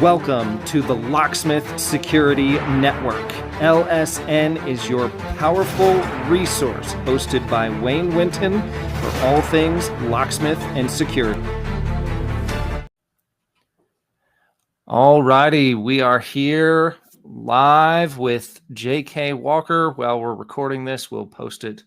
Welcome to the Locksmith Security Network. LSN is your powerful resource, hosted by Wayne Winton for all things locksmith and security. Alrighty, we are here live with J.K. Walker. While we're recording this, we'll post it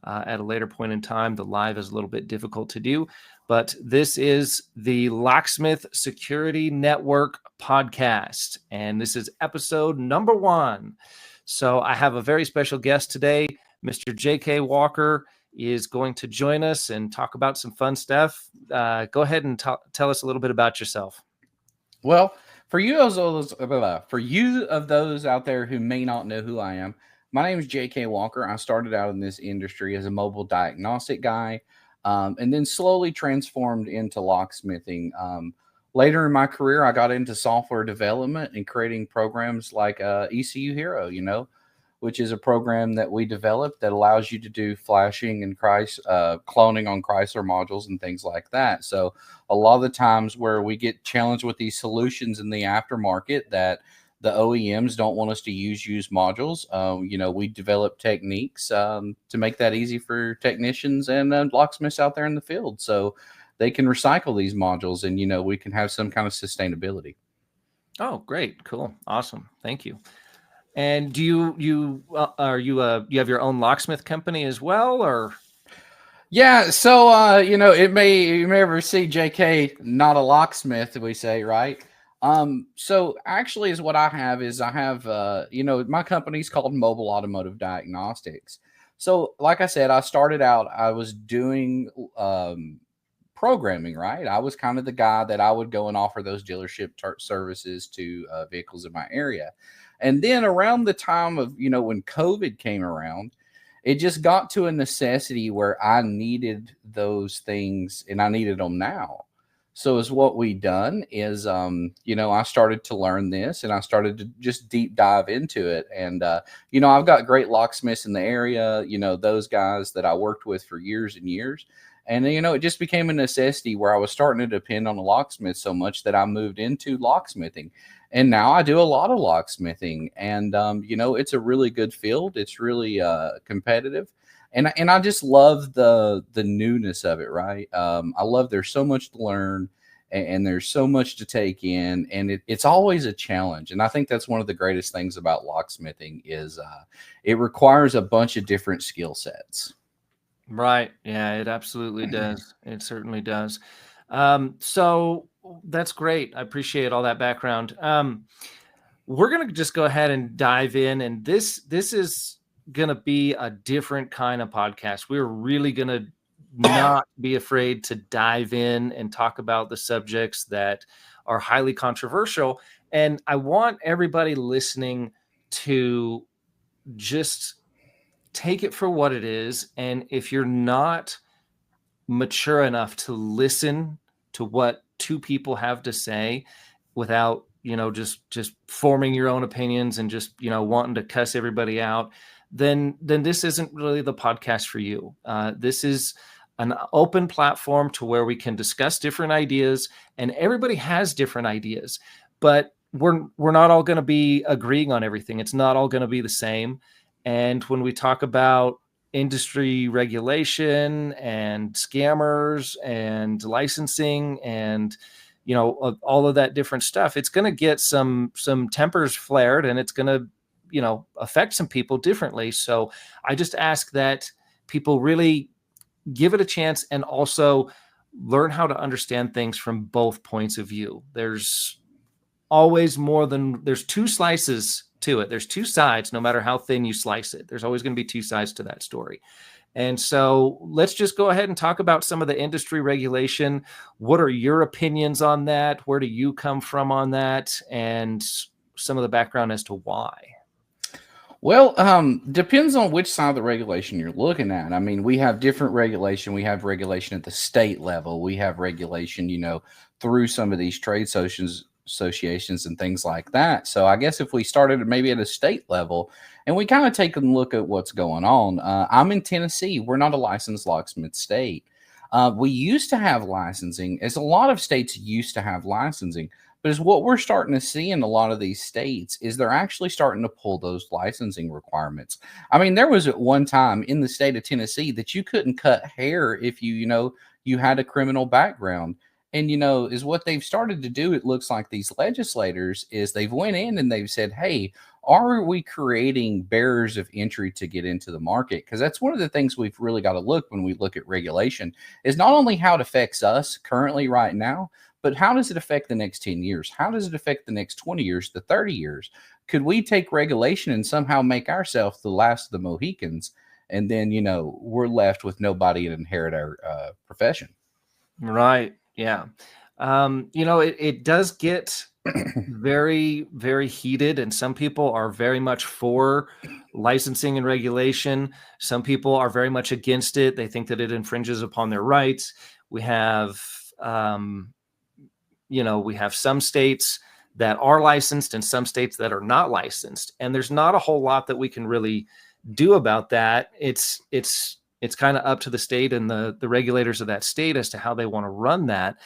at a later point in time. The live is a little bit difficult to do, but this is the Locksmith Security Network podcast, and this is episode number 1. So I have a very special guest today. Mr. J.K. Walker is going to join us and talk about some fun stuff. Go ahead and tell us a little bit about yourself. Well, for you of those out there who may not know who I am, my name is J.K. Walker. I started out in this industry as a mobile diagnostic guy, and then slowly transformed into locksmithing. Later in my career, I got into software development and creating programs like ECU Hero, which is a program that we developed that allows you to do flashing and cloning on Chrysler modules and things like that. So a lot of the times where we get challenged with these solutions in the aftermarket that the OEMs don't want us to use modules, we develop techniques to make that easy for technicians and locksmiths out there in the field, so they can recycle these modules and we can have some kind of sustainability. Oh, great, cool, awesome, thank you. And do you have your own locksmith company as well, or? Yeah, so you may ever see JK not a locksmith, we say, right? So actually is what I have my company's called Mobile Automotive Diagnostics. So like I said, I started out, I was doing programming, right? I was kind of the guy that I would go and offer those dealership services to vehicles in my area. And then around the time of, when COVID came around, it just got to a necessity where I needed those things and I needed them now. So is what we done is, I started to learn this and I started to just deep dive into it. And, I've got great locksmiths in the area, those guys that I worked with for years and years. And, it just became a necessity where I was starting to depend on a locksmith so much that I moved into locksmithing. And now I do a lot of locksmithing, and, it's a really good field. It's really competitive. And I just love the newness of it, right? I love there's so much to learn and there's so much to take in, and it's always a challenge. And I think that's one of the greatest things about locksmithing is it requires a bunch of different skill sets. Right. Yeah, it absolutely does. It certainly does. So that's great. I appreciate all that background. We're going to just go ahead and dive in, and this is going to be a different kind of podcast. We're really going to not be afraid to dive in and talk about the subjects that are highly controversial. And I want everybody listening to just take it for what it is. And if you're not mature enough to listen to what two people have to say without, just forming your own opinions and just, wanting to cuss everybody out, then this isn't really the podcast for you. This is an open platform to where we can discuss different ideas, and everybody has different ideas, but we're not all going to be agreeing on everything. It's not all going to be the same. And when we talk about industry regulation and scammers and licensing and, all of that different stuff, it's going to get some tempers flared, and it's going to, affect some people differently. So I just ask that people really give it a chance and also learn how to understand things from both points of view. There's always there's two slices to it. There's two sides, no matter how thin you slice it. There's always going to be two sides to that story. And so let's just go ahead and talk about some of the industry regulation. What are your opinions on that? Where do you come from on that? And some of the background as to why. Well, depends on which side of the regulation you're looking at. I mean, we have different regulation. We have regulation at the state level. We have regulation, through some of these trade associations and things like that. So I guess if we started maybe at a state level and we kind of take a look at what's going on. I'm in Tennessee. We're not a licensed locksmith state. We used to have licensing, as a lot of states used to have licensing, But is what we're starting to see in a lot of these states is they're actually starting to pull those licensing requirements. I mean, there was at one time in the state of Tennessee that you couldn't cut hair if you had a criminal background. And, is what they've started to do, it looks like these legislators, is they've went in and they've said, hey, are we creating barriers of entry to get into the market? Because that's one of the things we've really got to look when we look at regulation, is not only how it affects us currently right now, but how does it affect the next 10 years? How does it affect the next 20 years, the 30 years? Could we take regulation and somehow make ourselves the last of the Mohicans? And then, we're left with nobody to inherit our profession. Right. Yeah. It does get very, very heated, and some people are very much for licensing and regulation. Some people are very much against it. They think that it infringes upon their rights. We have, we have some states that are licensed and some states that are not licensed. And there's not a whole lot that we can really do about that. It's kind of up to the state and the regulators of that state as to how they want to run that.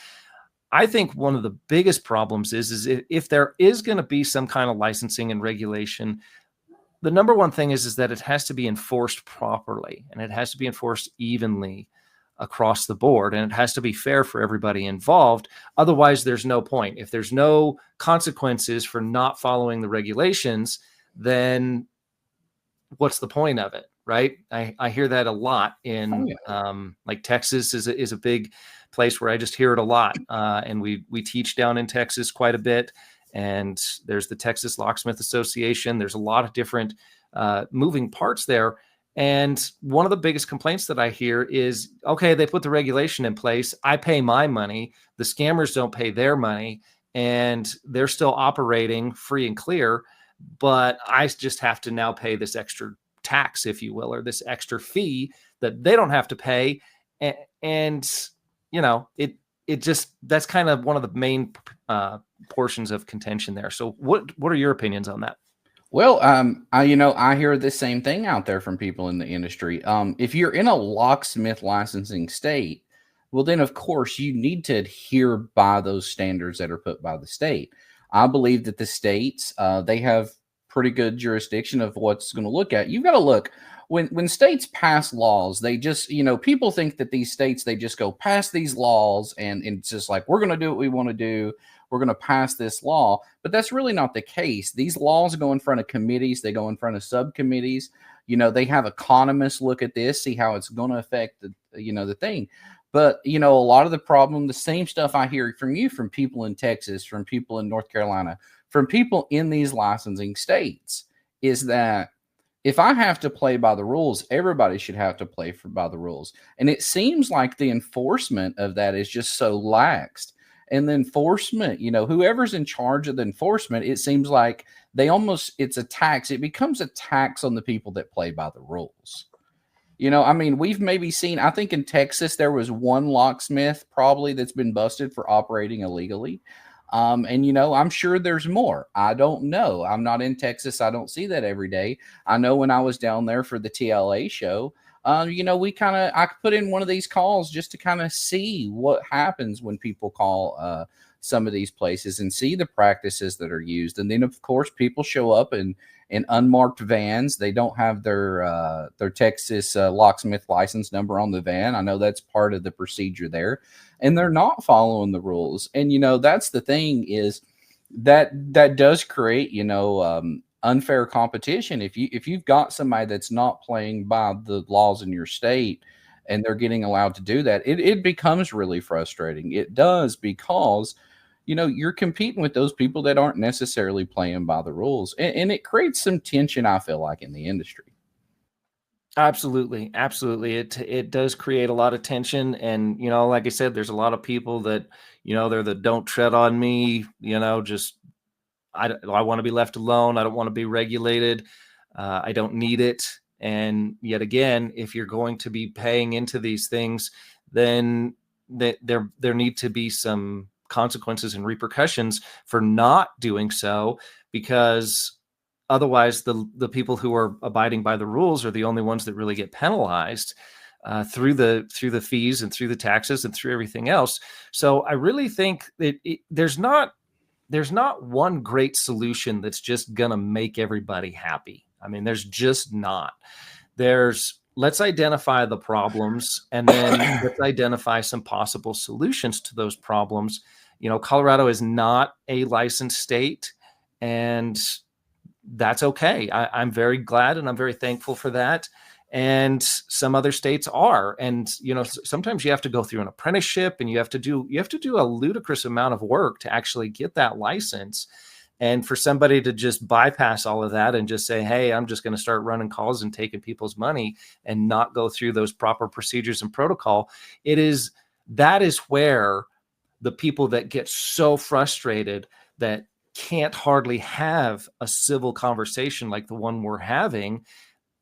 I think one of the biggest problems is if there is going to be some kind of licensing and regulation, the number one thing is that it has to be enforced properly, and it has to be enforced evenly across the board, and it has to be fair for everybody involved. Otherwise, there's no point. If there's no consequences for not following the regulations, then what's the point of it? Right. I hear that a lot in like Texas is a big place where I just hear it a lot. And we teach down in Texas quite a bit. And there's the Texas Locksmith Association. There's a lot of different moving parts there. And one of the biggest complaints that I hear is, okay, they put the regulation in place. I pay my money. The scammers don't pay their money, and they're still operating free and clear. But I just have to now pay this extra tax, if you will, or this extra fee that they don't have to pay. And it just, that's kind of one of the main portions of contention there. So what are your opinions on that? Well, I hear the same thing out there from people in the industry. If you're in a locksmith licensing state, well, then of course you need to adhere by those standards that are put by the state. I believe that the states, they have pretty good jurisdiction of what's going to look at. You've got to look when states pass laws, they just, people think that these states, they just go pass these laws and it's just like, we're going to do what we want to do. We're going to pass this law, but that's really not the case. These laws go in front of committees. They go in front of subcommittees. They have economists look at this, see how it's going to affect the thing. But, a lot of the problem, the same stuff I hear from you, from people in Texas, from people in North Carolina, from people in these licensing states, is that if I have to play by the rules, everybody should have to play by the rules. And it seems like the enforcement of that is just so laxed. And the enforcement, whoever's in charge of the enforcement, it seems like it's a tax. It becomes a tax on the people that play by the rules. We've maybe seen, I think in Texas, there was one locksmith probably that's been busted for operating illegally. I'm sure there's more. I don't know. I'm not in Texas. I don't see that every day. I know when I was down there for the TLA show, I put in one of these calls just to kind of see what happens when people call some of these places and see the practices that are used. And then, of course, people show up in unmarked vans. They don't have their Texas locksmith license number on the van. I know that's part of the procedure there. And they're not following the rules. And, that's the thing, is that does create, unfair competition. If you've got somebody that's not playing by the laws in your state and they're getting allowed to do that, it becomes really frustrating. It does, because you're competing with those people that aren't necessarily playing by the rules, and it creates some tension, I feel like, in the industry. Absolutely. It does create a lot of tension. And, like I said, there's a lot of people that, they're the don't tread on me, just, I want to be left alone. I don't want to be regulated. I don't need it. And yet again, if you're going to be paying into these things, then there need to be some consequences and repercussions for not doing so, because otherwise the people who are abiding by the rules are the only ones that really get penalized through the fees and through the taxes and through everything else. So I really think that there's not there's not one great solution that's just going to make everybody happy. I mean, there's just not. Let's identify the problems, and then let's identify some possible solutions to those problems. Colorado is not a licensed state, and that's okay. I'm very glad and I'm very thankful for that. And some other states are. And sometimes you have to go through an apprenticeship, and you have to do a ludicrous amount of work to actually get that license. And for somebody to just bypass all of that and just say, hey, I'm just going to start running calls and taking people's money and not go through those proper procedures and protocol, that is where the people that get so frustrated that can't hardly have a civil conversation like the one we're having,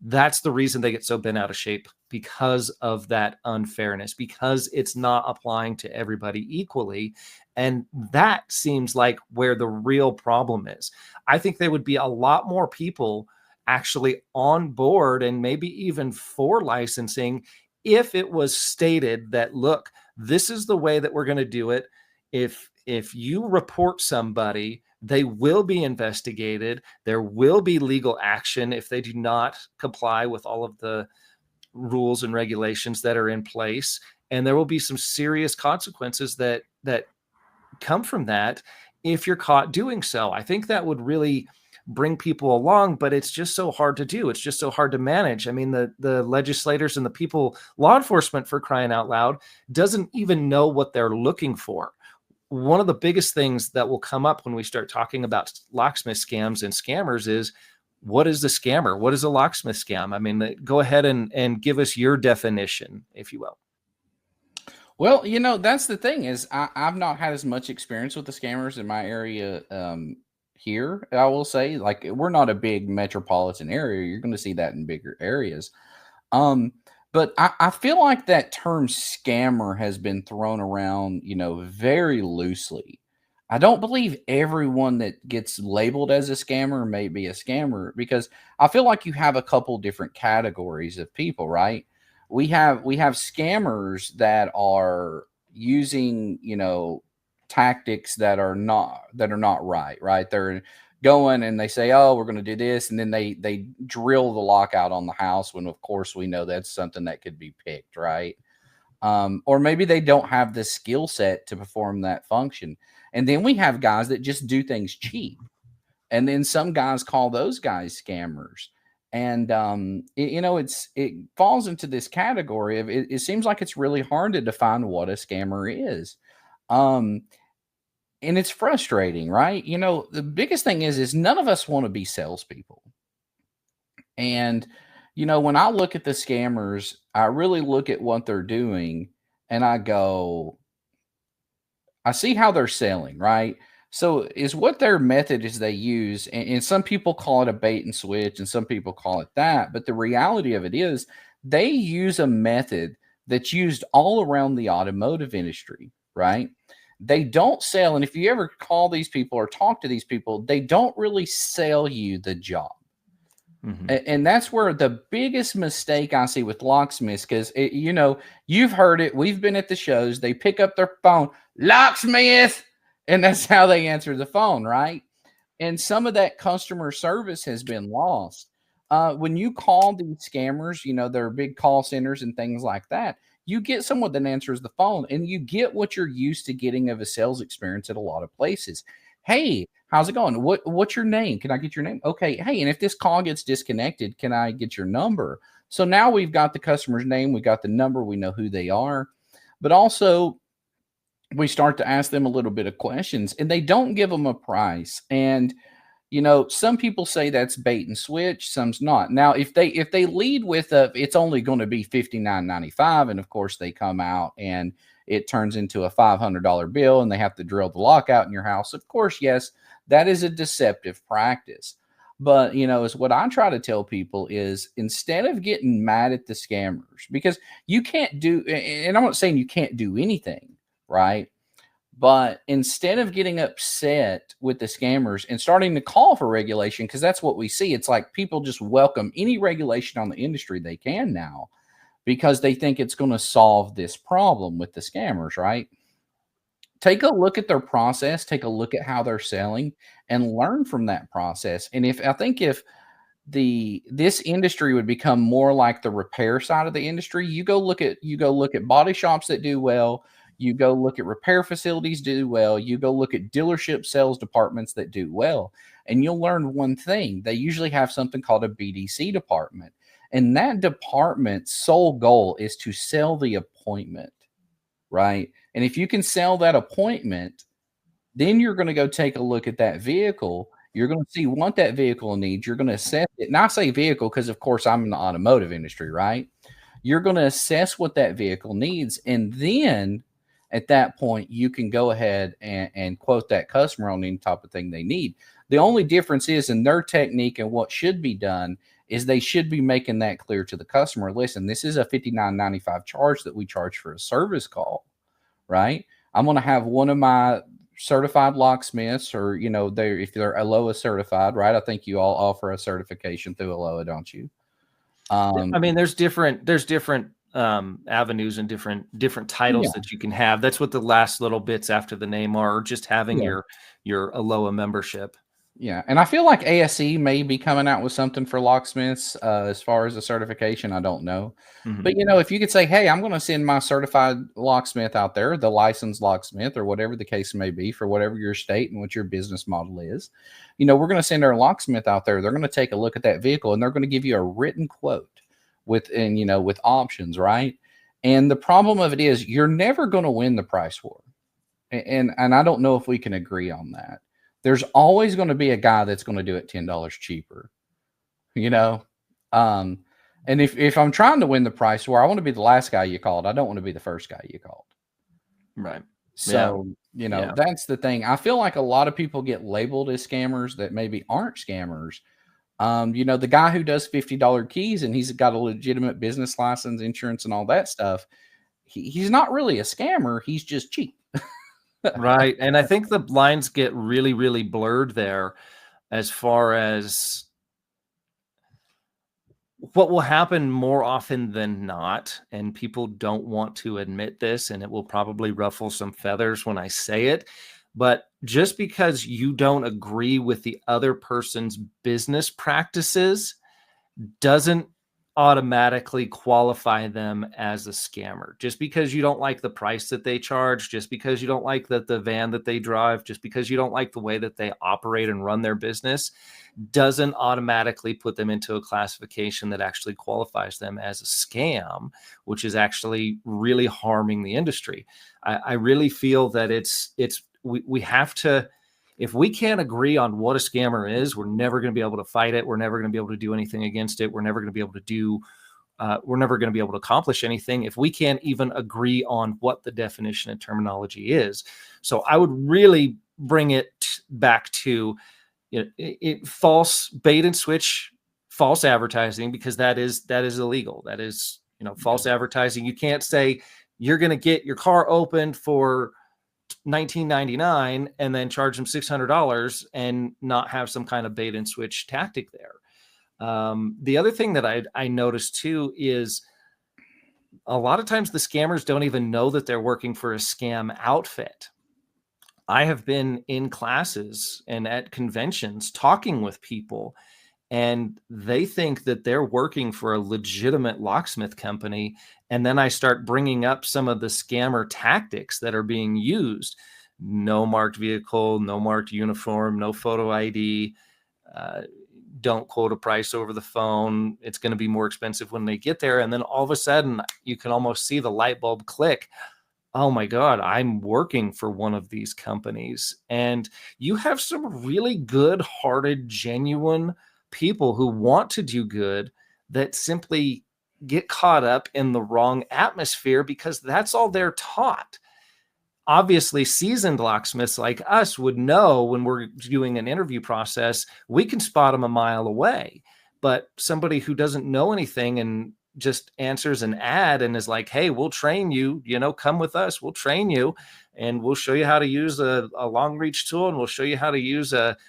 that's the reason they get so bent out of shape, because of that unfairness, because it's not applying to everybody equally. And that seems like where the real problem is. I think there would be a lot more people actually on board, and maybe even for licensing, if it was stated that, look, this is the way that we're going to do it. If you report somebody, they will be investigated. There will be legal action if they do not comply with all of the rules and regulations that are in place. And there will be some serious consequences that come from that if you're caught doing so. I think that would really bring people along, but it's just so hard to do. It's just so hard to manage. I mean, the legislators and the people, law enforcement, for crying out loud, doesn't even know what they're looking for. One of the biggest things that will come up when we start talking about locksmith scams and scammers is, what is the scammer? What is a locksmith scam? I mean, go ahead and give us your definition, if you will. Well, that's the thing is I've not had as much experience with the scammers in my area here. I will say, like, we're not a big metropolitan area. You're going to see that in bigger areas. But I feel like that term scammer has been thrown around, very loosely. I don't believe everyone that gets labeled as a scammer may be a scammer, because I feel like you have a couple different categories of people, right? We have scammers that are using, tactics that are not right. They're going and they say, oh, we're going to do this, and then they drill the lockout on the house, when of course we know that's something that could be picked, right? Or maybe they don't have the skill set to perform that function. And then we have guys that just do things cheap, and then some guys call those guys scammers. And it falls into this category of it seems like it's really hard to define what a scammer is. And it's frustrating, right? The biggest thing is none of us want to be salespeople. And, when I look at the scammers, I really look at what they're doing, and I go, I see how they're selling, right? So is what their method is they use. And some people call it a bait and switch, and some people call it that. But the reality of it is they use a method that's used all around the automotive industry, right? They don't sell. And if you ever call these people or talk to these people, they don't really sell you the job. Mm-hmm. And that's where the biggest mistake I see with locksmiths, because, you've heard it. We've been at the shows. They pick up their phone, locksmith, and that's how they answer the phone, right? And some of that customer service has been lost. When you call these scammers, there are big call centers and things like that. You get someone that answers the phone, and you get what you're used to getting of a sales experience at a lot of places. Hey, how's it going? What's your name? Can I get your name? Okay. Hey, and if this call gets disconnected, can I get your number? So now we've got the customer's name, we got the number, we know who they are, but also we start to ask them a little bit of questions, and they don't give them a price. And some people say that's bait and switch, some's not. Now, if they lead with it's only going to be $59.95, and of course they come out and it turns into a $500 bill, and they have to drill the lockout in your house, of course, yes, that is a deceptive practice. But is what I try to tell people is, instead of getting mad at the scammers, because you can't do, and I'm not saying you can't do anything, right? But instead of getting upset with the scammers and starting to call for regulation, because that's what we see. It's like people just welcome any regulation on the industry they can now, because they think it's going to solve this problem with the scammers, right? take a look at their process, take a look at how they're selling, and learn from that process. And if this industry would become more like the repair side of the industry, you go look at body shops that do well, you go look at repair facilities do well, you go look at dealership sales departments that do well, and you'll learn one thing. They usually have something called a BDC department, and that department's sole goal is to sell the appointment, right? And if you can sell that appointment, then you're going to go take a look at that vehicle. You're going to see what that vehicle needs. You're going to assess it. And I say vehicle because, of course, I'm in the automotive industry, right? You're going to assess what that vehicle needs. And then at that point, you can go ahead and quote that customer on any type of thing they need. The only difference is in their technique and what should be done is they should be making that clear to the customer. Listen, this is a $59.95 charge that we charge for a service call, right? I'm going to have one of my certified locksmiths, or if they're ALOA certified, right? I think you all offer a certification through ALOA, don't you? I mean, there's different avenues and different titles that you can have. That's what the last little bits after the name are, or just having your ALOA membership. Yeah, and I feel like ASE may be coming out with something for locksmiths as far as a certification. I don't know. But, if you could say, hey, I'm going to send my certified locksmith out there, the licensed locksmith, or whatever the case may be for whatever your state and what your business model is, we're going to send our locksmith out there. They're going to take a look at that vehicle, and they're going to give you a written quote with options, right? And the problem of it is you're never going to win the price war. And I don't know if we can agree on that. There's always going to be a guy that's going to do it $10 cheaper, and if I'm trying to win the price war, I want to be the last guy you called. I don't want to be the first guy you called. Right. So, that's the thing. I feel like a lot of people get labeled as scammers that maybe aren't scammers. The guy who does $50 keys and he's got a legitimate business license, insurance, and all that stuff, he's not really a scammer. He's just cheap. Right. And I think the lines get really, really blurred there as far as what will happen more often than not. And people don't want to admit this, and it will probably ruffle some feathers when I say it. But just because you don't agree with the other person's business practices doesn't automatically qualify them as a scammer. Just because you don't like the price that they charge, just because you don't like the van that they drive, just because you don't like the way that they operate and run their business, doesn't automatically put them into a classification that actually qualifies them as a scam, which is actually really harming the industry. I really feel that we have to, if we can't agree on what a scammer is, we're never going to be able to fight it. We're never going to be able to do anything against it. We're never going to be able to we're never going to be able to accomplish anything if we can't even agree on what the definition and terminology is. So I would really bring it back to false bait and switch, false advertising, because that is illegal. That is, false advertising. You can't say you're going to get your car opened for $19.99 and then charge them $600 and not have some kind of bait and switch tactic there. The other thing that I noticed too is a lot of times the scammers don't even know that they're working for a scam outfit. I have been in classes and at conventions talking with people, and they think that they're working for a legitimate locksmith company. And then I start bringing up some of the scammer tactics that are being used. No marked vehicle, no marked uniform, no photo ID. Don't quote a price over the phone. It's going to be more expensive when they get there. And then all of a sudden, you can almost see the light bulb click. Oh my God, I'm working for one of these companies. And you have some really good-hearted, genuine people who want to do good that simply get caught up in the wrong atmosphere because that's all they're taught. Obviously, seasoned locksmiths like us would know when we're doing an interview process, we can spot them a mile away. But somebody who doesn't know anything and just answers an ad and is like, hey, we'll train you, come with us, we'll train you, and we'll show you how to use a long reach tool, and we'll show you how to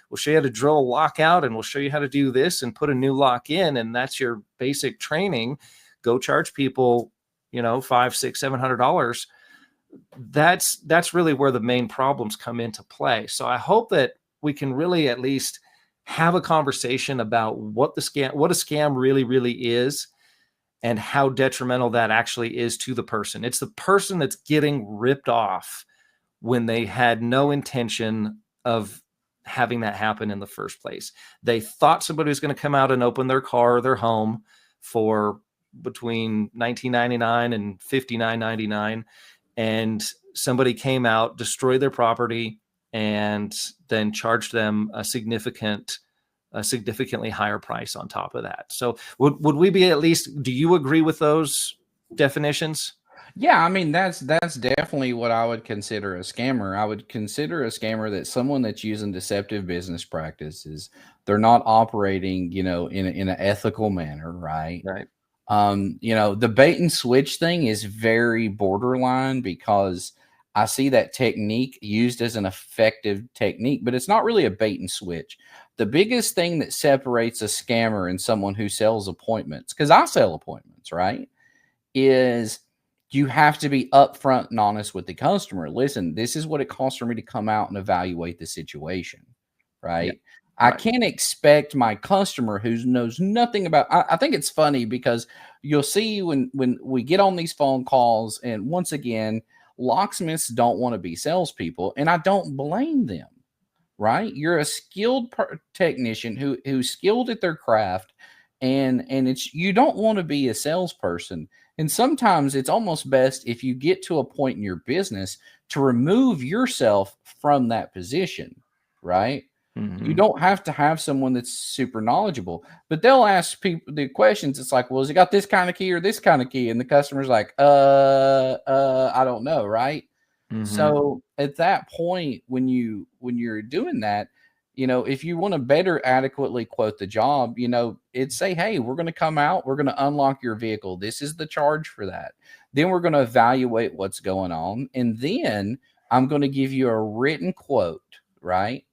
we'll show you how to drill a lock out, and we'll show you how to do this and put a new lock in, and that's your basic training. Go charge people, $500, $600, $700. that's really where the main problems come into play. So I hope that we can really at least have a conversation about what a scam really is, and how detrimental that actually is to the person. It's the person that's getting ripped off when they had no intention of having that happen in the first place. They thought somebody was going to come out and open their car or their home for between $19.99 and $59.99, and somebody came out, destroyed their property, and then charged them a significantly higher price on top of that. So would we be, at least, do you agree with those definitions? Yeah, I mean that's definitely what I would consider a scammer. I would consider a scammer that someone that's using deceptive business practices. They're not operating, in an ethical manner, right? Right. The bait and switch thing is very borderline, because I see that technique used as an effective technique, but it's not really a bait and switch. The biggest thing that separates a scammer and someone who sells appointments, because I sell appointments, right, is you have to be upfront and honest with the customer. Listen, this is what it costs for me to come out and evaluate the situation, right? Yeah. I Right. can't expect my customer who knows nothing about. I think it's funny because you'll see when we get on these phone calls, and once again, locksmiths don't want to be salespeople, and I don't blame them. Right? You're a skilled technician who's skilled at their craft, and you don't want to be a salesperson. And sometimes it's almost best, if you get to a point in your business, to remove yourself from that position, right? Mm-hmm. You don't have to have someone that's super knowledgeable, but they'll ask people the questions. It's like, well, has it got this kind of key or this kind of key? And the customer's like, I don't know, right? Mm-hmm. So at that point, when you're doing that, if you want to better adequately quote the job, it'd say, hey, we're going to come out, we're going to unlock your vehicle. This is the charge for that. Then we're going to evaluate what's going on. And then I'm going to give you a written quote, right?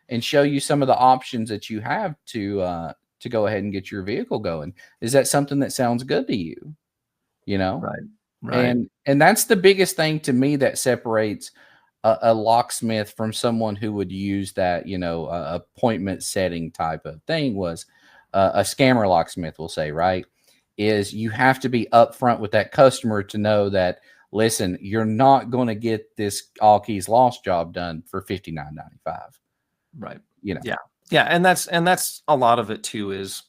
And show you some of the options that you have to go ahead and get your vehicle going. Is that something that sounds good to you? Right. Right. And that's the biggest thing to me that separates a locksmith from someone who would use that, appointment setting type of thing, was a scammer locksmith will say, right, is you have to be upfront with that customer to know that, listen, you're not going to get this all keys lost job done for $59.95. Right. Yeah. Yeah. And that's a lot of it too, is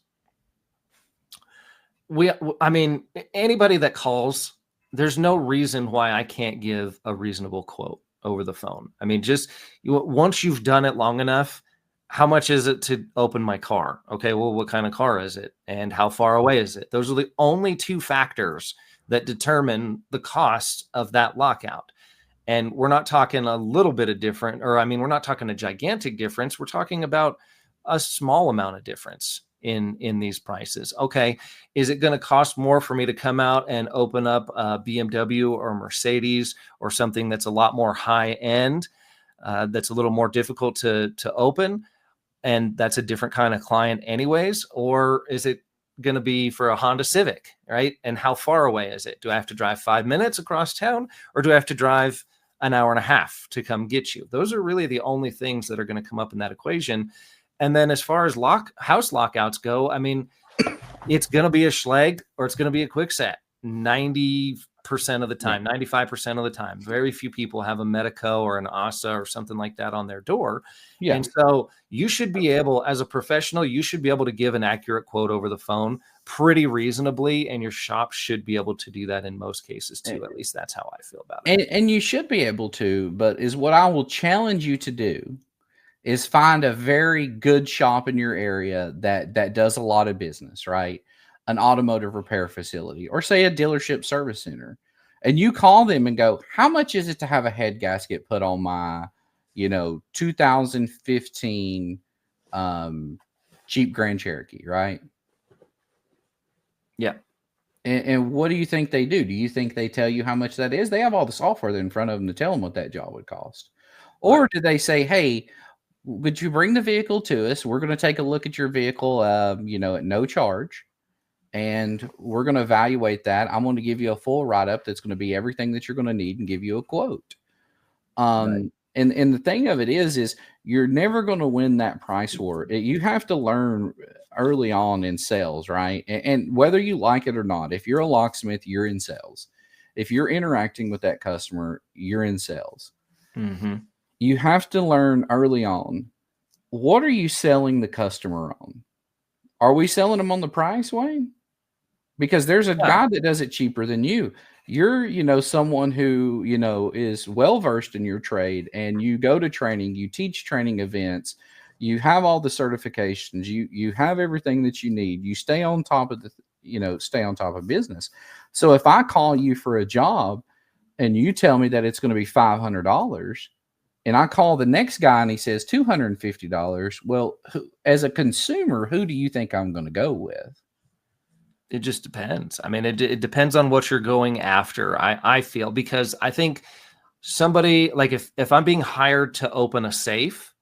anybody that calls, there's no reason why I can't give a reasonable quote over the phone. I mean, just once you've done it long enough, how much is it to open my car? Okay, well, what kind of car is it? And how far away is it? Those are the only two factors that determine the cost of that lockout. And we're not talking a little bit of different, we're not talking a gigantic difference. We're talking about a small amount of difference in these prices. Okay, is it going to cost more for me to come out and open up a BMW or Mercedes or something that's a lot more high end, that's a little more difficult to open, and that's a different kind of client anyways? Or is it going to be for a Honda Civic, right? And how far away is it? Do I have to drive 5 minutes across town, or do I have to drive an hour and a half to come get you? Those are really the only things that are going to come up in that equation. And then as far as house lockouts go, it's going to be a Schlage or it's going to be a quick set 90% of the time, 95% of the time. Very few people have a Medico or an ASA or something like that on their door. Yeah. And so you should be able, as a professional, you should be able to give an accurate quote over the phone pretty reasonably, and your shop should be able to do that in most cases too. At least that's how I feel about it. And you should be able to, but is what I will challenge you to do is find a very good shop in your area that does a lot of business, right? An automotive repair facility, or say a dealership service center, and you call them and go, how much is it to have a head gasket put on my, 2015 Jeep Grand Cherokee, right? Yeah. And what do you think they do? Do you think they tell you how much that is? They have all the software there in front of them to tell them what that job would cost. Or do they say, hey, would you bring the vehicle to us? We're going to take a look at your vehicle, at no charge. and we're going to evaluate that. I'm going to give you a full write-up that's going to be everything that you're going to need and give you a quote. Right. And the thing of it is you're never going to win that price war. You have to learn early on in sales, right? And whether you like it or not, if you're a locksmith, you're in sales. If you're interacting with that customer, you're in sales. Mm-hmm. You have to learn early on, what are you selling the customer on? Are we selling them on the price, Wayne? Because there's a guy that does it cheaper than you. You're, someone who, is well-versed in your trade, and you go to training, you teach training events, you have all the certifications, you have everything that you need. You stay on top of stay on top of business. So if I call you for a job and you tell me that it's going to be $500, and I call the next guy and he says $250, well, as a consumer, who do you think I'm going to go with? It just depends. I mean, it depends on what you're going after. I feel, because I think somebody, like, if I'm being hired to open a safe,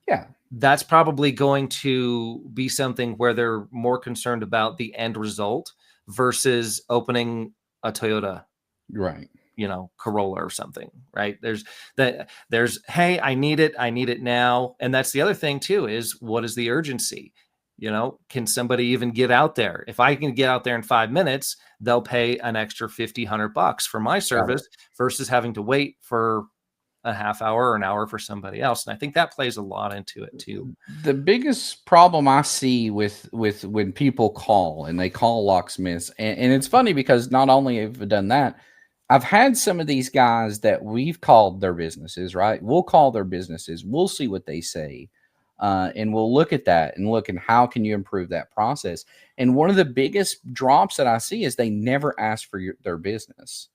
yeah, that's probably going to be something where they're more concerned about the end result versus opening a Toyota, right? Corolla or something, right? There's, hey, I need it now. And that's the other thing too, is what is the urgency? Can somebody even get out there? If I can get out there in 5 minutes, they'll pay an extra $50-100 for my service versus having to wait for a half hour or an hour for somebody else. And I think that plays a lot into it too. The biggest problem I see with when people call, and they call locksmiths, and it's funny because not only have I done that, I've had some of these guys that we've called their businesses, right? We'll call their businesses. We'll see what they say. And we'll look at that and look at how can you improve that process. And one of the biggest drops that I see is they never ask for their business.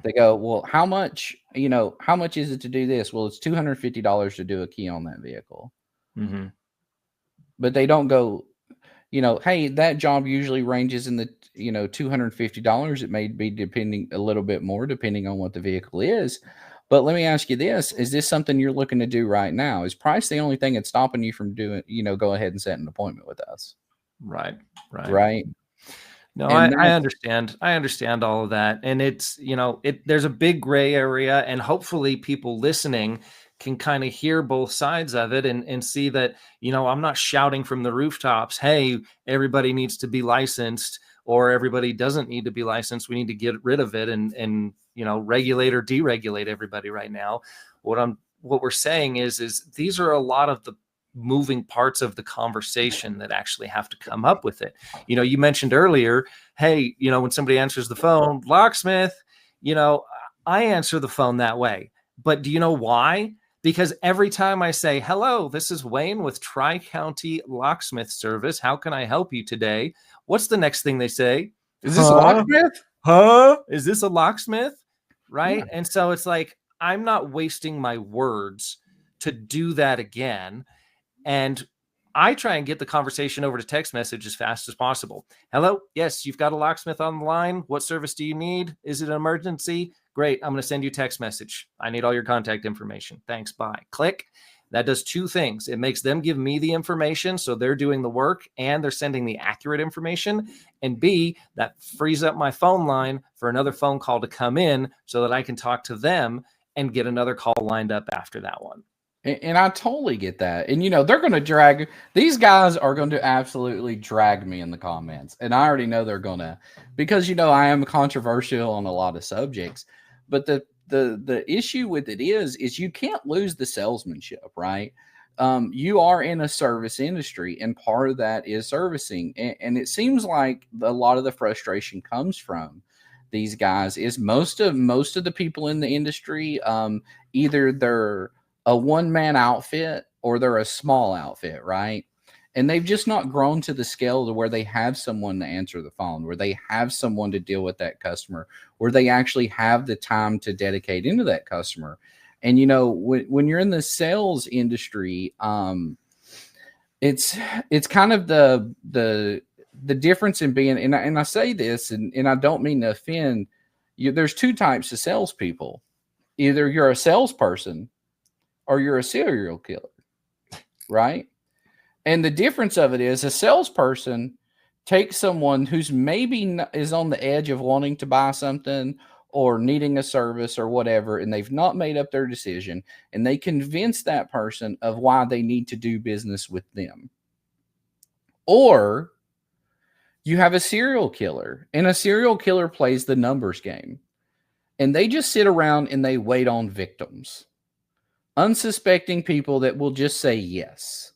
They go, well, how much is it to do this? Well, it's $250 to do a key on that vehicle. Mm-hmm. But they don't go, hey, that job usually ranges in the, $250. It may be depending a little bit more, depending on what the vehicle is. But let me ask you this. Is this something you're looking to do right now? Is price the only thing that's stopping you from doing, go ahead and set an appointment with us? Right. No, I understand. I understand all of that. And it's, there's a big gray area, and hopefully people listening can kind of hear both sides of it and see that, I'm not shouting from the rooftops, hey, everybody needs to be licensed, or everybody doesn't need to be licensed. We need to get rid of it and regulate or deregulate everybody right now. What we're saying is these are a lot of the moving parts of the conversation that actually have to come up with it. You mentioned earlier, hey, when somebody answers the phone, locksmith, I answer the phone that way. But do you know why? Because every time I say, hello, this is Wayne with Tri-County Locksmith Service. How can I help you today? What's the next thing they say? Is this a locksmith? Is this a locksmith? Right. Yeah. And so it's like, I'm not wasting my words to do that again. And I try and get the conversation over to text message as fast as possible. Hello. Yes, you've got a locksmith on the line. What service do you need? Is it an emergency? Great. I'm going to send you a text message. I need all your contact information. Thanks. Bye. Click. That does two things. It makes them give me the information, so they're doing the work and they're sending the accurate information. And B, that frees up my phone line for another phone call to come in so that I can talk to them and get another call lined up after that one. And I totally get that. And, they're going to these guys are going to absolutely drag me in the comments. And I already know they're going to, because, I am controversial on a lot of subjects. But the issue with it is you can't lose the salesmanship, right? You are in a service industry, and part of that is servicing. And it seems like a lot of the frustration comes from these guys is most of the people in the industry, either they're a one-man outfit or they're a small outfit, right? And they've just not grown to the scale to where they have someone to answer the phone, where they have someone to deal with that customer, where they actually have the time to dedicate into that customer. And, when you're in the sales industry, it's kind of the difference in being, and I say this, and I don't mean to offend you. There's two types of salespeople. Either you're a salesperson or you're a serial killer, right? And the difference of it is a salesperson take someone who's maybe is on the edge of wanting to buy something or needing a service or whatever, and they've not made up their decision, and they convince that person of why they need to do business with them. Or you have a serial killer, and a serial killer plays the numbers game, and they just sit around and they wait on victims, unsuspecting people that will just say yes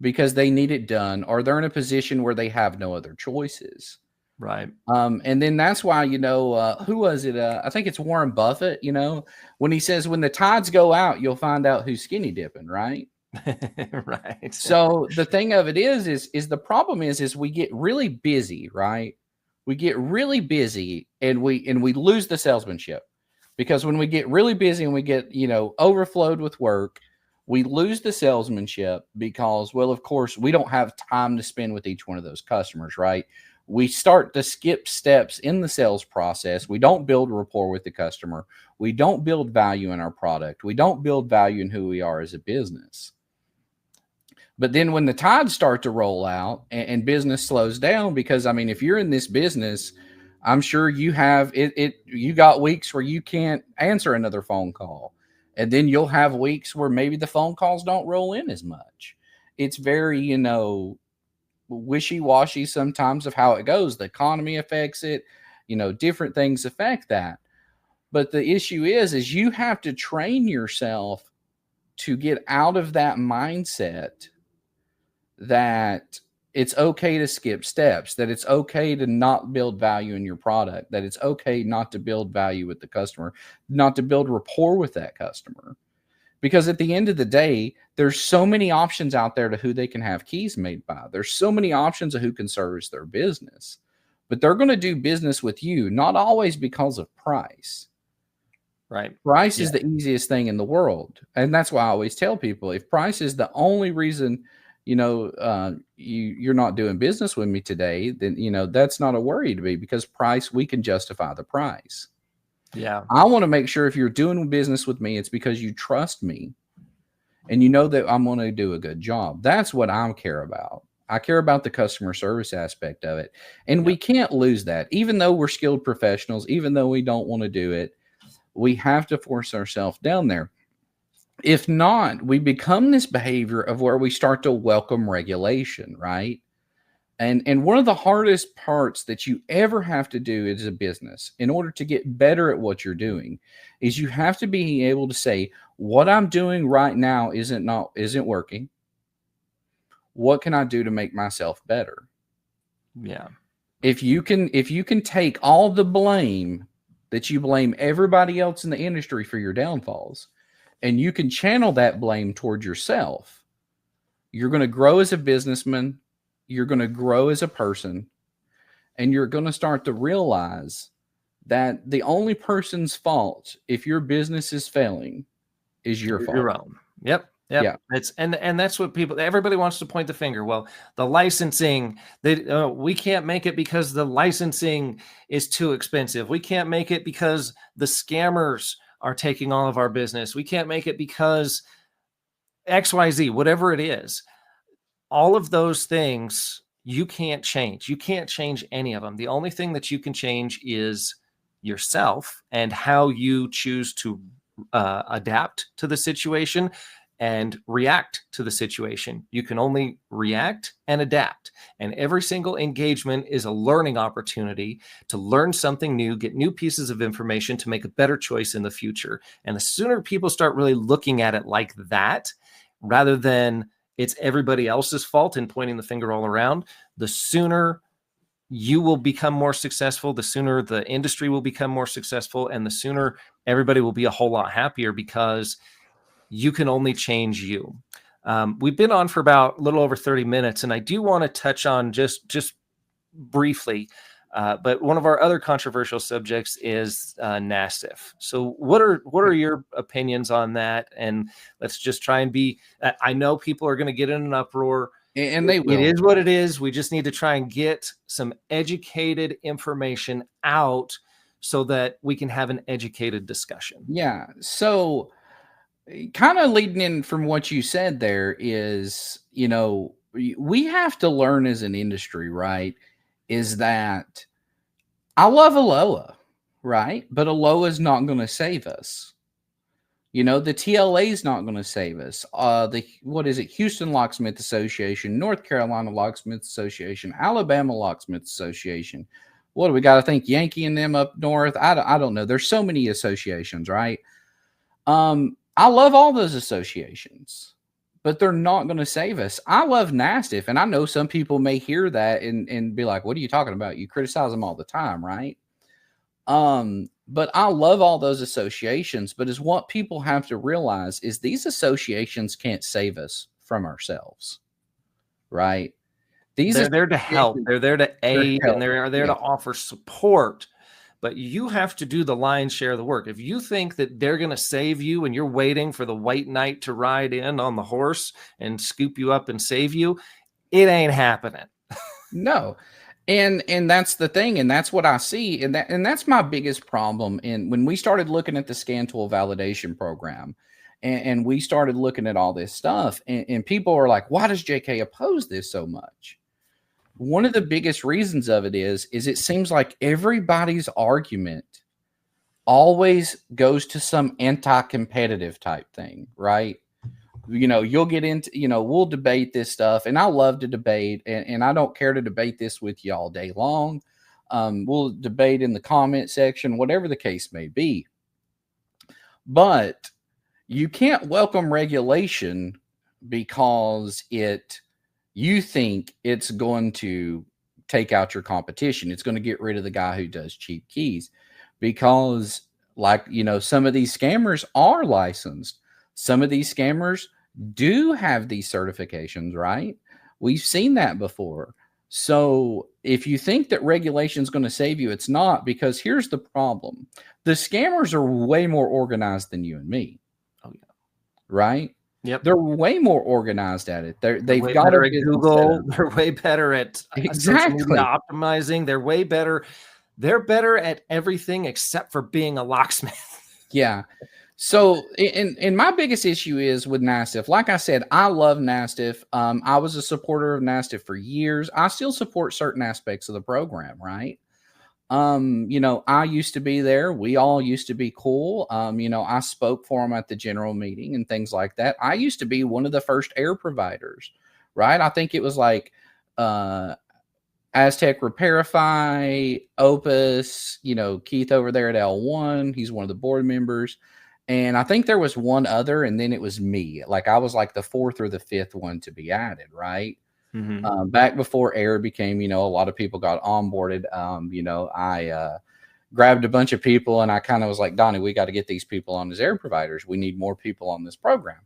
because they need it done, or they're in a position where they have no other choices. Right. And then that's why, who was it? I think it's Warren Buffett, when he says, when the tides go out, you'll find out who's skinny dipping, right? Right. So the thing of it is the problem is we get really busy, right? We get really busy and we lose the salesmanship, because when we get really busy and we get, overflowed with work, we lose the salesmanship because, well, of course, we don't have time to spend with each one of those customers, right? We start to skip steps in the sales process. We don't build rapport with the customer. We don't build value in our product. We don't build value in who we are as a business. But then when the tides start to roll out and business slows down, because, I mean, if you're in this business, I'm sure you have you got weeks where you can't answer another phone call. And then you'll have weeks where maybe the phone calls don't roll in as much. It's very, wishy-washy sometimes of how it goes. The economy affects it, different things affect that. But the issue is you have to train yourself to get out of that mindset that it's okay to skip steps, that it's okay to not build value in your product, that it's okay not to build value with the customer, not to build rapport with that customer. Because at the end of the day, there's so many options out there to who they can have keys made by. There's so many options of who can service their business. But they're going to do business with you, not always because of price. Right. Price is the easiest thing in the world. And that's why I always tell people, if price is the only reason, you're not doing business with me today, then, that's not a worry to me, because price, we can justify the price. Yeah. I want to make sure if you're doing business with me, it's because you trust me and you know that I'm going to do a good job. That's what I care about. I care about the customer service aspect of it. And we can't lose that. Even though we're skilled professionals, even though we don't want to do it, we have to force ourselves down there. If not, we become this behavior of where we start to welcome regulation, right? And one of the hardest parts that you ever have to do as a business in order to get better at what you're doing is you have to be able to say, what I'm doing right now isn't working. What can I do to make myself better? Yeah. If you can take all the blame that you blame everybody else in the industry for your downfalls, and you can channel that blame toward yourself, you're going to grow as a businessman. You're going to grow as a person, and you're going to start to realize that the only person's fault if your business is failing is your fault. Your own. Yep. Yeah. And that's what everybody wants to point the finger. Well, the licensing, we can't make it because the licensing is too expensive. We can't make it because the scammers are taking all of our business. We can't make it because XYZ, whatever it is. All of those things you can't change. You can't change any of them. The only thing that you can change is yourself and how you choose to adapt to the situation and react to the situation. You can only react and adapt. And every single engagement is a learning opportunity to learn something new, get new pieces of information to make a better choice in the future. And the sooner people start really looking at it like that, rather than it's everybody else's fault and pointing the finger all around, the sooner you will become more successful, the sooner the industry will become more successful, and the sooner everybody will be a whole lot happier, because you can only change you. We've been on for about a little over 30 minutes, and I do want to touch on just briefly, but one of our other controversial subjects is NASTF. So what are your opinions on that? And let's just try and be, I know people are going to get in an uproar. And they will. It is what it is. We just need to try and get some educated information out so that we can have an educated discussion. Yeah. So kind of leading in from what you said there is, we have to learn as an industry, right? Is that I love Aloha, right? But Aloha is not going to save us. You know, the TLA is not going to save us. What is it? Houston Locksmith Association, North Carolina Locksmith Association, Alabama Locksmith Association. What do we got? I think Yankee and them up north. I don't know. There's so many associations, right? I love all those associations, but they're not going to save us. I love NASTF, and I know some people may hear that and be like, "What are you talking about? You criticize them all the time, right?" But I love all those associations, but is what people have to realize is these associations can't save us from ourselves, right? They're there to help. They're there to aid, and they're there to offer support. But you have to do the lion's share of the work. If you think that they're going to save you and you're waiting for the white knight to ride in on the horse and scoop you up and save you, it ain't happening. No. And that's the thing, and that's what I see, and that's my biggest problem. And when we started looking at the scan tool validation program, and we started looking at all this stuff, and people are like, "Why does JK oppose this so much?" One of the biggest reasons of it is it seems like everybody's argument always goes to some anti-competitive type thing, right? You know, you'll get into, you know, we'll debate this stuff, and I love to debate, and I don't care to debate this with you all day long. We'll debate in the comment section, whatever the case may be. But you can't welcome regulation because you think it's going to take out your competition. It's going to get rid of the guy who does cheap keys, because, like, you know, some of these scammers are licensed. Some of these scammers do have these certifications, right? We've seen that before. So if you think that regulation is going to save you, it's not, because here's the problem. The scammers are way more organized than you and me. Oh, yeah. Right? Yep. They're way more organized at it. They've got better at Google. They're way better at social media optimizing. They're way better. They're better at everything except for being a locksmith. Yeah. So, and my biggest issue is with NASTF. Like I said, I love NASTF. I was a supporter of NASTF for years. I still support certain aspects of the program, right? You know, I used to be there. We all used to be cool. You know, I spoke for them at the general meeting and things like that. I used to be one of the first air providers, right? I think it was like Aztec Repairify, Opus, you know, Keith over there at L1. He's one of the board members. And I think there was one other, and then it was me. Like, I was like the fourth or the fifth one to be added, right? Mm-hmm. Back before air became, you know, a lot of people got onboarded. You know, I grabbed a bunch of people, and I kind of was like, Donnie, we got to get these people on as air providers. We need more people on this program.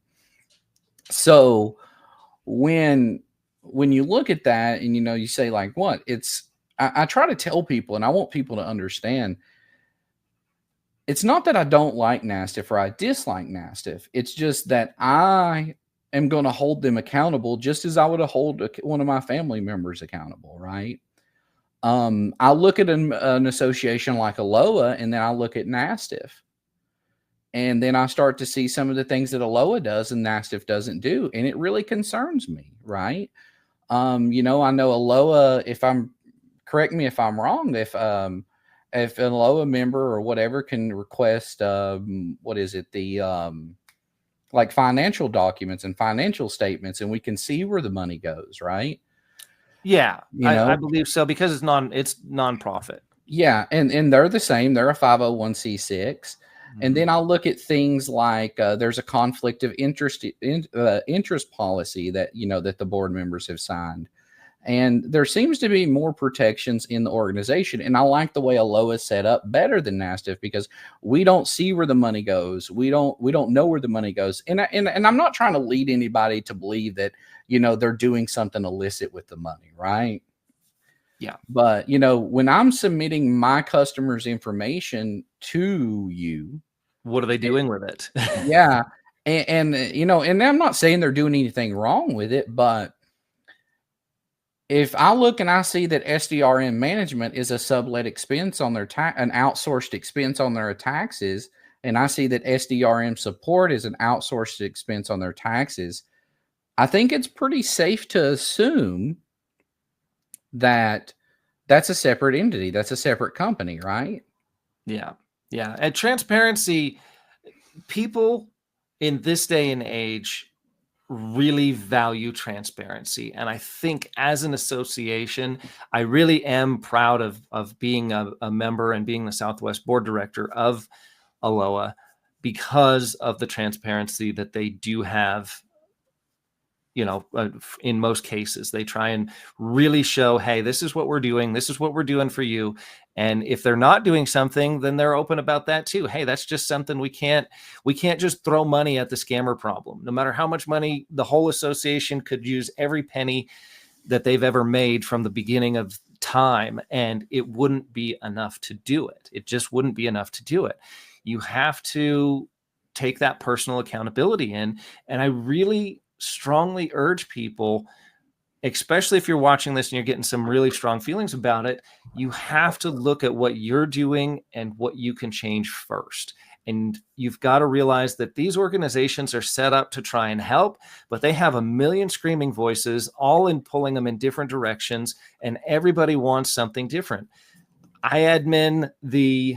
So when you look at that and, you know, you say like, what? I try to tell people, and I want people to understand, it's not that I don't like NASTF or I dislike NASTF. It's just that I am going to hold them accountable just as I would hold one of my family members accountable, right? I look at an association like Aloha, and then I look at NASTF. And then I start to see some of the things that Aloha does and NASTF doesn't do. And it really concerns me, right? You know, I know Aloha, correct me if I'm wrong, if an Aloha member or whatever can request, like financial documents and financial statements, and we can see where the money goes, right? Yeah, I believe so, because it's nonprofit. Yeah, and they're the same. They're a 501c6. Mm-hmm. And then I'll look at things like there's a conflict of interest policy that, you know, that the board members have signed. And there seems to be more protections in the organization. And I like the way Aloha is set up better than NASTF, because we don't see where the money goes. We don't know where the money goes. And I'm not trying to lead anybody to believe that, you know, they're doing something illicit with the money, right? Yeah. But, you know, when I'm submitting my customers' information to you, what are they doing with it? Yeah. And, you know, and I'm not saying they're doing anything wrong with it, but if I look and I see that SDRM management is a sublet expense on their an outsourced expense on their taxes, and I see that SDRM support is an outsourced expense on their taxes, I think it's pretty safe to assume that that's a separate entity. That's a separate company, right? Yeah. Yeah. And transparency, people in this day and age really value transparency. And I think as an association, I really am proud of being a member and being the Southwest board director of ALOA because of the transparency that they do have. In most cases, they try and really show, hey, this is what we're doing. This is what we're doing for you. And if they're not doing something, then they're open about that too. Hey, that's just something we can't just throw money at the scammer problem. No matter how much money the whole association could use every penny that they've ever made from the beginning of time, and it wouldn't be enough to do it. It just wouldn't be enough to do it. You have to take that personal accountability in. And I really strongly urge people, especially if you're watching this and you're getting some really strong feelings about it, you have to look at what you're doing and what you can change first. And you've got to realize that these organizations are set up to try and help, but they have a million screaming voices, all in pulling them in different directions, and everybody wants something different. I admin the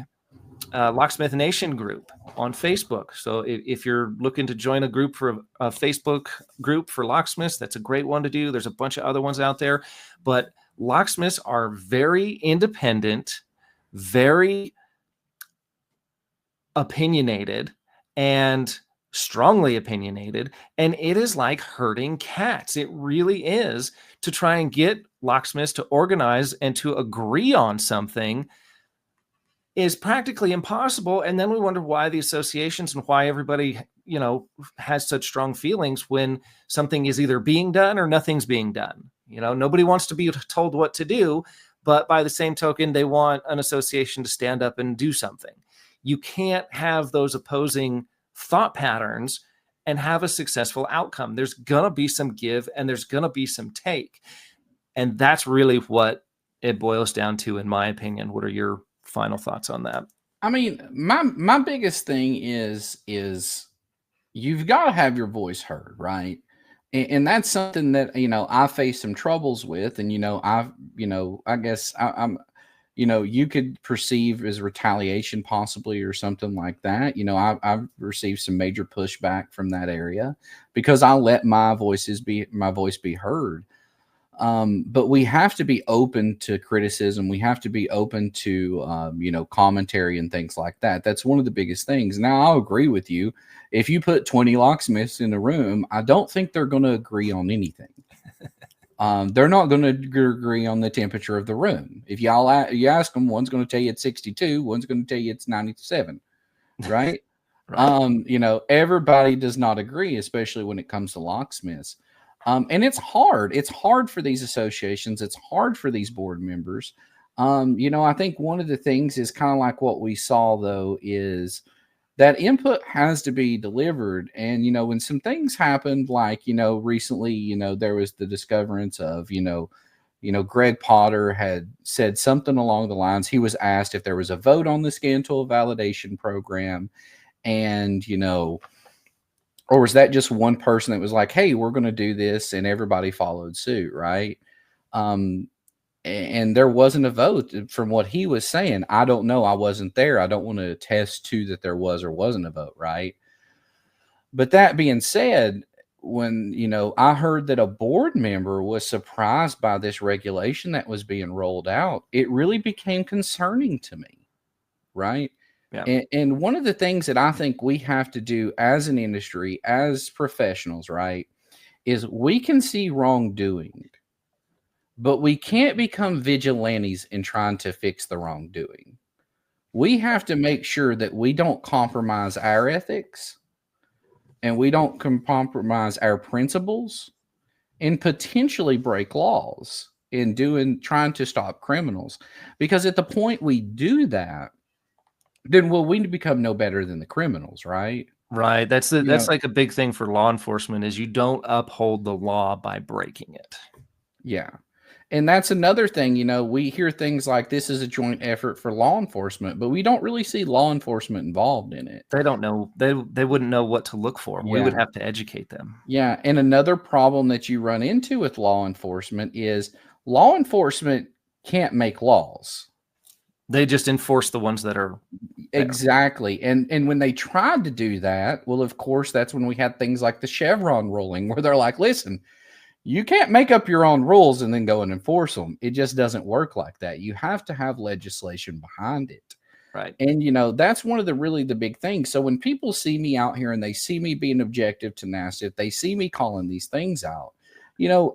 Locksmith Nation group on Facebook. So if you're looking to join a group for a Facebook group for locksmiths, that's a great one to do. There's a bunch of other ones out there, but locksmiths are very independent, very opinionated, and strongly opinionated. And it is like herding cats. It really is, to try and get locksmiths to organize and to agree on something is practically impossible. And then we wonder why the associations and why everybody, has such strong feelings when something is either being done or nothing's being done. Nobody wants to be told what to do, but by the same token, they want an association to stand up and do something. You can't have those opposing thought patterns and have a successful outcome. There's going to be some give and there's going to be some take. And that's really what it boils down to, in my opinion. What are your final thoughts on that? I mean, my biggest thing is you've got to have your voice heard, right? And that's something that I face some troubles with, and I guess I'm you could perceive as retaliation possibly or something like that. I've received some major pushback from that area because I let my voice be heard. But we have to be open to criticism. We have to be open to, commentary and things like that. That's one of the biggest things. Now, I'll agree with you. If you put 20 locksmiths in a room, I don't think they're going to agree on anything. They're not going to agree on the temperature of the room. If you ask them, one's going to tell you it's 62, one's going to tell you it's 97, right? Right. Everybody does not agree, especially when it comes to locksmiths. And it's hard. It's hard for these associations. It's hard for these board members. I think one of the things is kind of like what we saw, though, is that input has to be delivered. And, when some things happened, like, recently, there was the discoverance of, Greg Potter had said something along the lines. He was asked if there was a vote on the scan tool validation program. And, or was that just one person that was like, hey, we're going to do this, and everybody followed suit, right? And there wasn't a vote from what he was saying. I don't know. I wasn't there. I don't want to attest to that there was or wasn't a vote, right? But that being said, when, I heard that a board member was surprised by this regulation that was being rolled out, it really became concerning to me, right? Yeah. And one of the things that I think we have to do as an industry, as professionals, right, is we can see wrongdoing, but we can't become vigilantes in trying to fix the wrongdoing. We have to make sure that we don't compromise our ethics and we don't compromise our principles and potentially break laws in trying to stop criminals. Because at the point we do that, then we become no better than the criminals, right? Right. That's like a big thing for law enforcement, is you don't uphold the law by breaking it. Yeah. And that's another thing, we hear things like this is a joint effort for law enforcement, but we don't really see law enforcement involved in it. They don't know. They wouldn't know what to look for. We would have to educate them. Yeah. And another problem that you run into with law enforcement is law enforcement can't make laws. They just enforce the ones that are there. Exactly. And when they tried to do that, well, of course, that's when we had things like the Chevron ruling where they're like, listen, you can't make up your own rules and then go and enforce them. It just doesn't work like that. You have to have legislation behind it. Right. And, that's one of the big things. So when people see me out here and they see me being objective to NASTF, they see me calling these things out,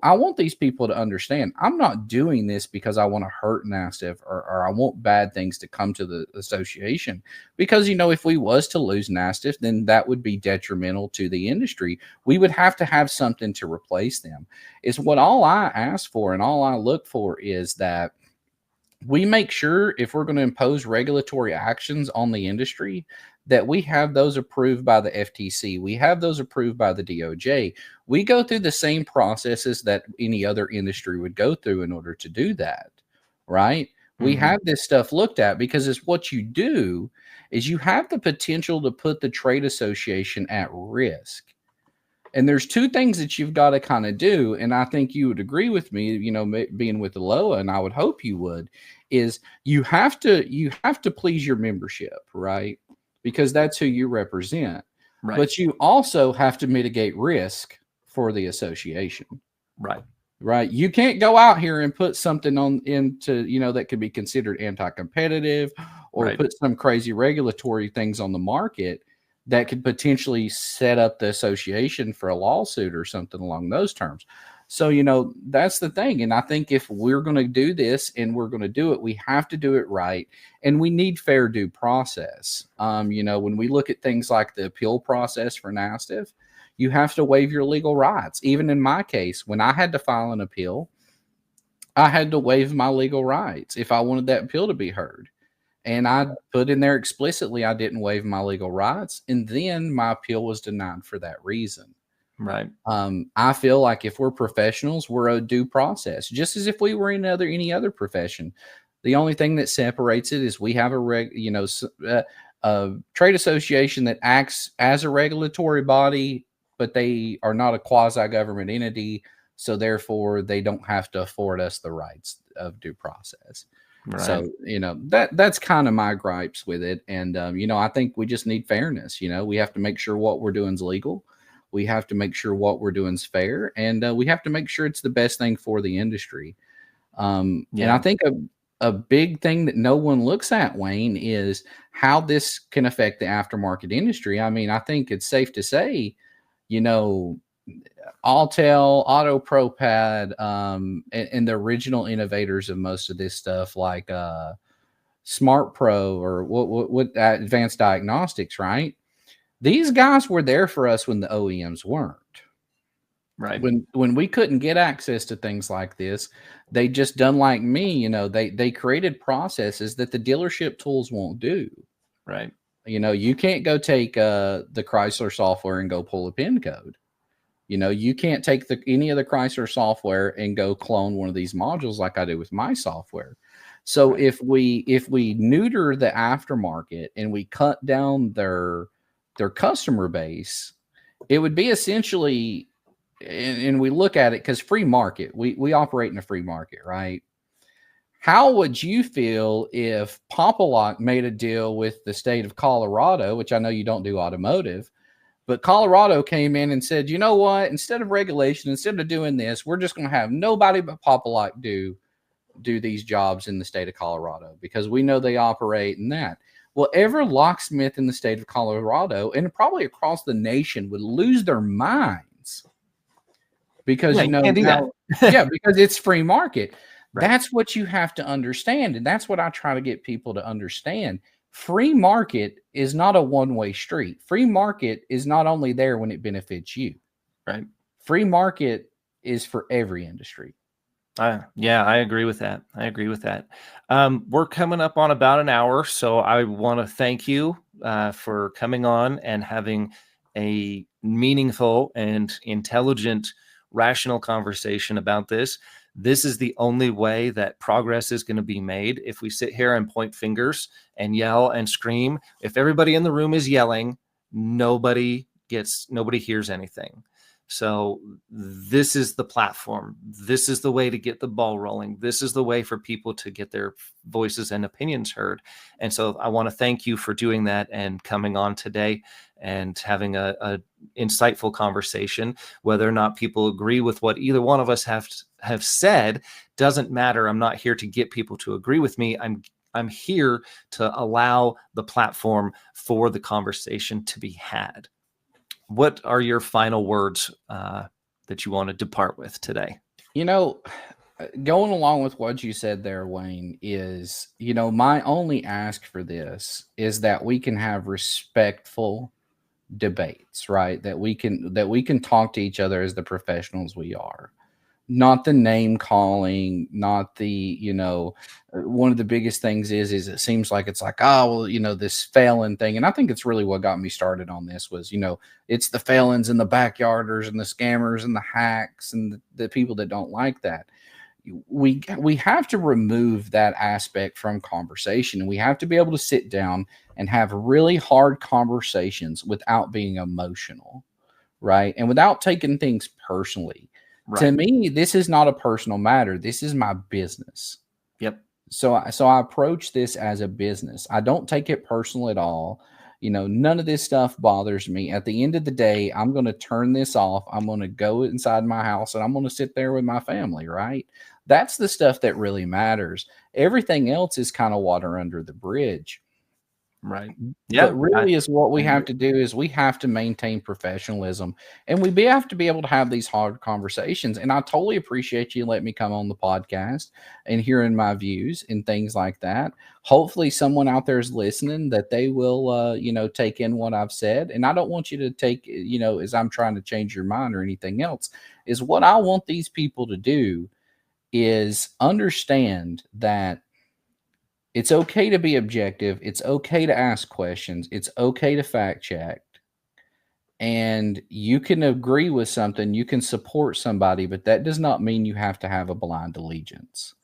I want these people to understand I'm not doing this because I want to hurt NASTF or I want bad things to come to the association. Because, if we was to lose NASTF, then that would be detrimental to the industry. We would have to have something to replace them. It's what all I ask for and all I look for is that we make sure if we're going to impose regulatory actions on the industry, that we have those approved by the FTC. We have those approved by the DOJ. We go through the same processes that any other industry would go through in order to do that, right? Mm-hmm. We have this stuff looked at because it's what you do is you have the potential to put the trade association at risk. And there's two things that you've got to kind of do. And I think you would agree with me, being with Aloha, and I would hope you would, is you have to please your membership, right? Because that's who you represent. Right. But you also have to mitigate risk for the association. Right. Right. You can't go out here and put something into, that could be considered anti-competitive or put some crazy regulatory things on the market that could potentially set up the association for a lawsuit or something along those terms. So, that's the thing. And I think if we're going to do this and we're going to do it, we have to do it right. And we need fair due process. When we look at things like the appeal process for NASTF, you have to waive your legal rights. Even in my case, when I had to file an appeal, I had to waive my legal rights if I wanted that appeal to be heard. And I put in there explicitly, I didn't waive my legal rights. And then my appeal was denied for that reason. Right. I feel like if we're professionals, we're owed due process, just as if we were in any other profession. The only thing that separates it is we have a trade association that acts as a regulatory body, but they are not a quasi-government entity. So therefore, they don't have to afford us the rights of due process. Right. So, that's kind of my gripes with it. And, I think we just need fairness. We have to make sure what we're doing is legal. We have to make sure what we're doing is fair. And we have to make sure it's the best thing for the industry. And I think a big thing that no one looks at, Wayne, is how this can affect the aftermarket industry. I mean, I think it's safe to say, Autel, AutoProPad, and the original innovators of most of this stuff, like Smart Pro or what Advanced Diagnostics, right? These guys were there for us when the OEMs weren't. Right. When we couldn't get access to things like this, they just done like me. They created processes that the dealership tools won't do. Right. You can't go take the Chrysler software and go pull a PIN code. You can't take any of the Chrysler software and go clone one of these modules like I do with my software. So if we neuter the aftermarket and we cut down their customer base, it would be essentially, and we look at it because free market, we operate in a free market, right? How would you feel if Papa-Lock made a deal with the state of Colorado, which I know you don't do automotive, but Colorado came in and said, you know what, instead of regulation, instead of doing this, we're just going to have nobody but Papa-Lock do these jobs in the state of Colorado because we know they operate in that. Well, every locksmith in the state of Colorado and probably across the nation would lose their minds because, can't do that. because it's free market. Right. That's what you have to understand. And that's what I try to get people to understand. Free market is not a one-way street. Free market is not only there when it benefits you. Right. Free market is for every industry. I agree with that. We're coming up on about an hour, so I want to thank you for coming on and having a meaningful and intelligent rational conversation about this. This is the only way that progress is going to be made. If we sit here and point fingers and yell and scream, if everybody in the room is yelling, nobody hears anything. So this is the platform. This is the way to get the ball rolling. This is the way for people to get their voices and opinions heard. And so I want to thank you for doing that and coming on today and having a insightful conversation. Whether or not people agree with what either one of us have said doesn't matter. I'm not here to get people to agree with me. I'm here to allow the platform for the conversation to be had. What are your final words that you want to depart with today? Going along with what you said there, Wayne, is, my only ask for this is that we can have respectful debates, right? That we can talk to each other as the professionals we are. Not the name calling, not the, one of the biggest things is it seems like it's like, oh, well, this felon thing. And I think it's really what got me started on this was, it's the felons and the backyarders and the scammers and the hacks and the people that don't like that. We have to remove that aspect from conversation, and we have to be able to sit down and have really hard conversations without being emotional, right? And without taking things personally. Right. To me, this is not a personal matter. This is my business. Yep. So I approach this as a business. I don't take it personal at all. None of this stuff bothers me. At the end of the day, I'm going to turn this off. I'm going to go inside my house and I'm going to sit there with my family, right? That's the stuff that really matters. Everything else is kind of water under the bridge. Right. Yeah. But really is what we have to do is we have to maintain professionalism, and we have to be able to have these hard conversations. And I totally appreciate you letting me come on the podcast and hearing my views and things like that. Hopefully someone out there is listening that they will, take in what I've said. And I don't want you to take, as I'm trying to change your mind or anything else, is what I want these people to do is understand that it's okay to be objective. It's okay to ask questions. It's okay to fact check. And you can agree with something. You can support somebody, but that does not mean you have to have a blind allegiance.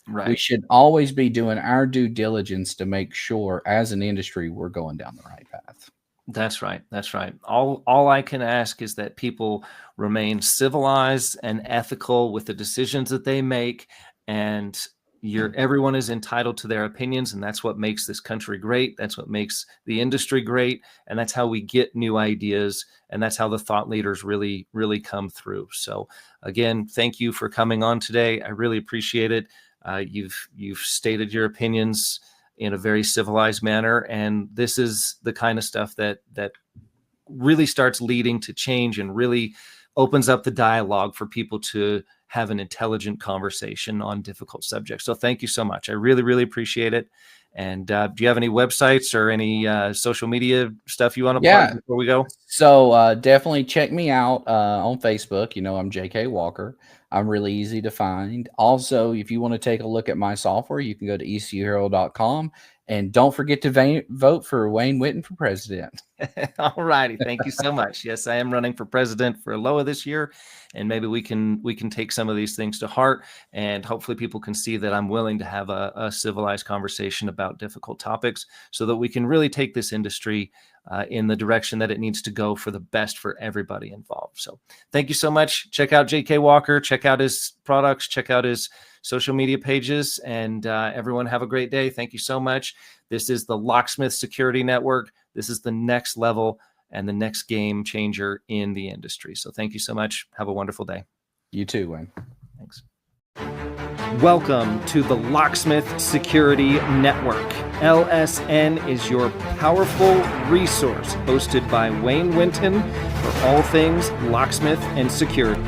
Right. We should always be doing our due diligence to make sure as an industry we're going down the right path. That's right. That's right. All I can ask is that people remain civilized and ethical with the decisions that they make, and everyone is entitled to their opinions, and that's what makes this country great. That's what makes the industry great, and that's how we get new ideas, and that's how the thought leaders really, really come through. So again, thank you for coming on today. I really appreciate it. You've stated your opinions in a very civilized manner, and this is the kind of stuff that really starts leading to change and really opens up the dialogue for people to have an intelligent conversation on difficult subjects. So thank you so much. I really, really appreciate it. And do you have any websites or any social media stuff you want to plug before we go? So definitely check me out on Facebook. I'm JK Walker. I'm really easy to find. Also, if you want to take a look at my software, you can go to ECUHero.com. And don't forget to vote for Wayne Winton for president. All righty. Thank you so much. Yes, I am running for president for LOA this year, and maybe we can take some of these things to heart, and hopefully people can see that I'm willing to have a civilized conversation about difficult topics so that we can really take this industry in the direction that it needs to go for the best for everybody involved. So thank you so much. Check out JK Walker, check out his products, check out his social media pages, and everyone have a great day. Thank you so much. This is the Locksmith Security Network. This is the next level and the next game changer in the industry. So thank you so much. Have a wonderful day. You too, Wayne. Thanks. Welcome to the Locksmith Security Network. LSN is your powerful resource hosted by Wayne Winton for all things locksmith and security.